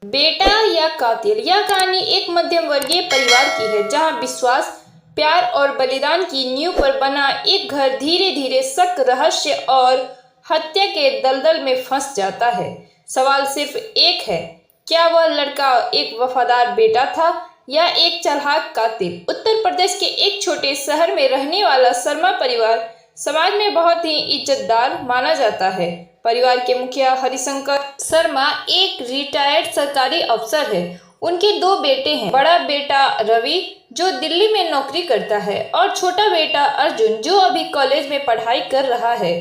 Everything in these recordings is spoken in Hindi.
बेटा या कातिल। यह कहानी एक मध्यम वर्गीय परिवार की है जहां विश्वास, प्यार और बलिदान की नींव पर बना एक घर धीरे धीरे शक, रहस्य और हत्या के दलदल में फंस जाता है। सवाल सिर्फ एक है, क्या वह लड़का एक वफादार बेटा था या एक चालाक कातिल? उत्तर प्रदेश के एक छोटे शहर में रहने वाला शर्मा परिवार समाज में बहुत ही इज्जतदार माना जाता है। परिवार के मुखिया हरिशंकर शर्मा एक रिटायर्ड सरकारी अफसर है। उनके दो बेटे हैं, बड़ा बेटा रवि जो दिल्ली में नौकरी करता है और छोटा बेटा अर्जुन जो अभी कॉलेज में पढ़ाई कर रहा है।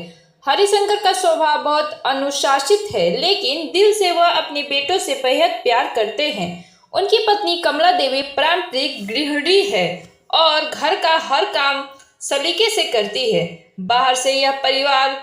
हरिशंकर का स्वभाव बहुत अनुशासित है, लेकिन दिल से वह अपने बेटों से बेहद प्यार करते हैं। उनकी पत्नी कमला देवी पारंपरिक गृहिणी है और घर का हर काम सलीके से करती है। बाहर से यह परिवार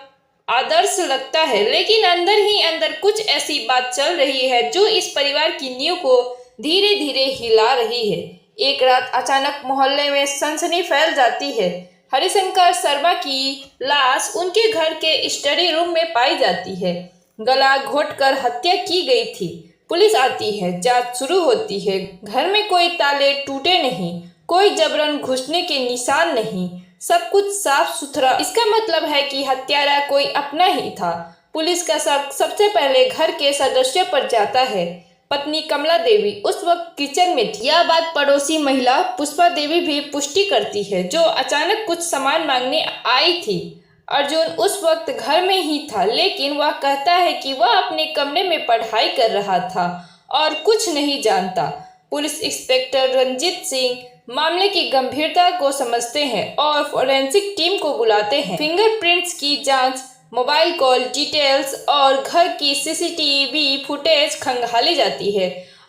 आदर्श लगता है, लेकिन अंदर ही अंदर कुछ ऐसी बात चल रही है जो इस परिवार की नींव को धीरे धीरे हिला रही है। एक रात अचानक मोहल्ले में सनसनी फैल जाती है। हरिशंकर शर्मा की लाश उनके घर के स्टडी रूम में पाई जाती है। गला घोटकर हत्या की गई थी। पुलिस आती है, जांच शुरू होती है। घर में कोई ताले टूटे नहीं, कोई जबरन घुसने के निशान नहीं, सब कुछ साफ सुथरा। इसका मतलब है कि हत्यारा कोई अपना ही था। पुलिस का शक सबसे पहले घर के सदस्यों पर जाता है। पत्नी कमला देवी उस वक्त किचन में थी। यह बात पड़ोसी महिला पुष्पा देवी भी पुष्टि करती है, जो अचानक कुछ सामान मांगने आई थी। अर्जुन उस वक्त घर में ही था, लेकिन वह कहता है कि वह अपने कमरे में पढ़ाई कर रहा था और कुछ नहीं जानता। पुलिस इंस्पेक्टर रंजीत सिंह मामले की गंभीरता को समझते हैं और फोरेंसिक टीम को बुलाते हैं। फिंगरप्रिंट्स की जांच, मोबाइल कॉल डिटेल्स और घर की सीसीटीवी फुटेज खंगाली जाती है।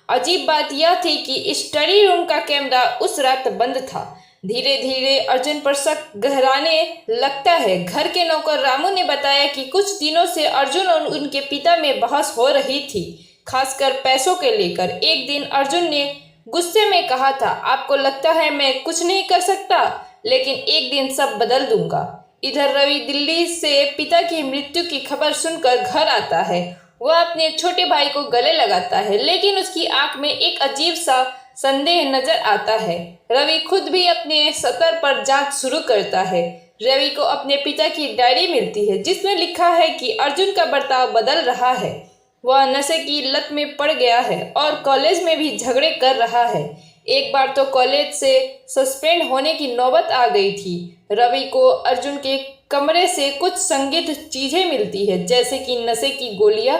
अजीब बात यह थी कि स्टडी रूम का कैमरा उस रात बंद था। धीरे धीरे अर्जुन पर शक गहराने लगता है। घर के नौकर रामू ने बताया कि कुछ दिनों से अर्जुन और उनके पिता में बहस हो रही थी, खासकर पैसों के लेकर। एक दिन अर्जुन ने गुस्से में कहा था, आपको लगता है मैं कुछ नहीं कर सकता, लेकिन एक दिन सब बदल दूंगा। इधर रवि दिल्ली से पिता की मृत्यु की खबर सुनकर घर आता है। वह अपने छोटे भाई को गले लगाता है, लेकिन उसकी आंख में एक अजीब सा संदेह नजर आता है। रवि खुद भी अपने स्तर पर जांच शुरू करता है। रवि को अपने पिता की डायरी मिलती है, जिसमें लिखा है कि अर्जुन का बर्ताव बदल रहा है। वह नशे की लत में पड़ गया है और कॉलेज में भी झगड़े कर रहा है। एक बार तो कॉलेज से सस्पेंड होने की नौबत आ गई थी। रवि को अर्जुन के कमरे से कुछ संदिग्ध चीजें मिलती है, जैसे कि नशे की गोलियां,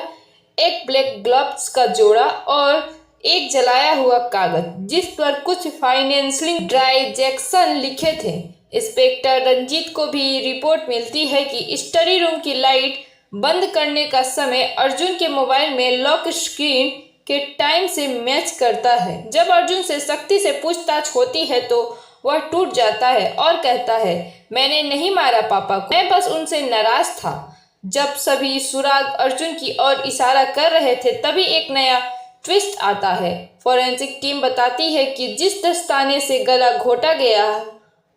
एक ब्लैक ग्लव्स का जोड़ा और एक जलाया हुआ कागज जिस पर कुछ फाइनेंशियल ट्रांजैक्शन लिखे थे। इंस्पेक्टर रंजीत को भी रिपोर्ट मिलती है कि स्टडी रूम की लाइट बंद करने का समय अर्जुन के मोबाइल में लॉक स्क्रीन के टाइम से मैच करता है। जब अर्जुन से सख्ती से पूछताछ होती है तो वह टूट जाता है और कहता है, मैंने नहीं मारा पापा को, मैं बस उनसे नाराज था। जब सभी सुराग अर्जुन की ओर इशारा कर रहे थे, तभी एक नया ट्विस्ट आता है। फोरेंसिक टीम बताती है कि जिस दस्ताने से गला घोटा गया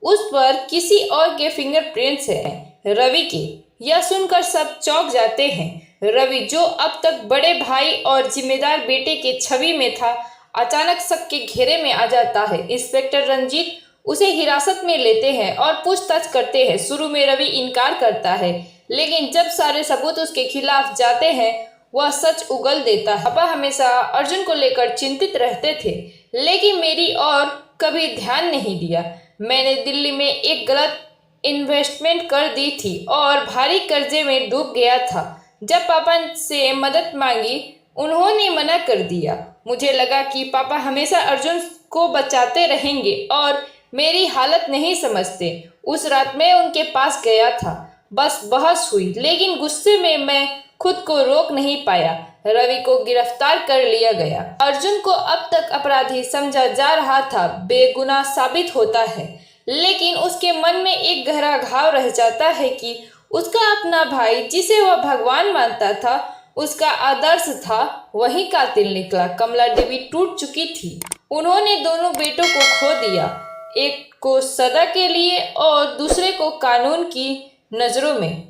उस पर किसी और के फिंगरप्रिंट्स हैं, रवि के। यह सुनकर सब चौंक जाते हैं। रवि, जो अब तक बड़े भाई और जिम्मेदार बेटे के छवि में था, अचानक शक के घेरे में आ जाता है। इंस्पेक्टर रंजीत उसे हिरासत में लेते हैं और पूछताछ करते हैं। शुरू में रवि इनकार करता है, लेकिन जब सारे सबूत उसके खिलाफ जाते हैं, वह सच उगल देता है। पापा हमेशा अर्जुन को लेकर चिंतित रहते थे, लेकिन मेरी ओर कभी ध्यान नहीं दिया। मैंने दिल्ली में एक गलत इन्वेस्टमेंट कर दी थी और भारी कर्जे में डूब गया था। जब पापा से मदद मांगी, उन्होंने मना कर दिया। मुझे लगा कि पापा हमेशा अर्जुन को बचाते रहेंगे और मेरी हालत नहीं समझते। उस रात मैं उनके पास गया था, बस बहस हुई, लेकिन गुस्से में मैं खुद को रोक नहीं पाया। रवि को गिरफ्तार कर लिया गया। अर्जुन को अब तक अपराधी समझा जा रहा था, बेगुनाह साबित होता है, लेकिन उसके मन में एक गहरा घाव रह जाता है कि उसका अपना भाई, जिसे वह भगवान मानता था, उसका आदर्श था, वही कातिल निकला। कमला देवी टूट चुकी थी। उन्होंने दोनों बेटों को खो दिया, एक को सदा के लिए और दूसरे को कानून की नजरों में।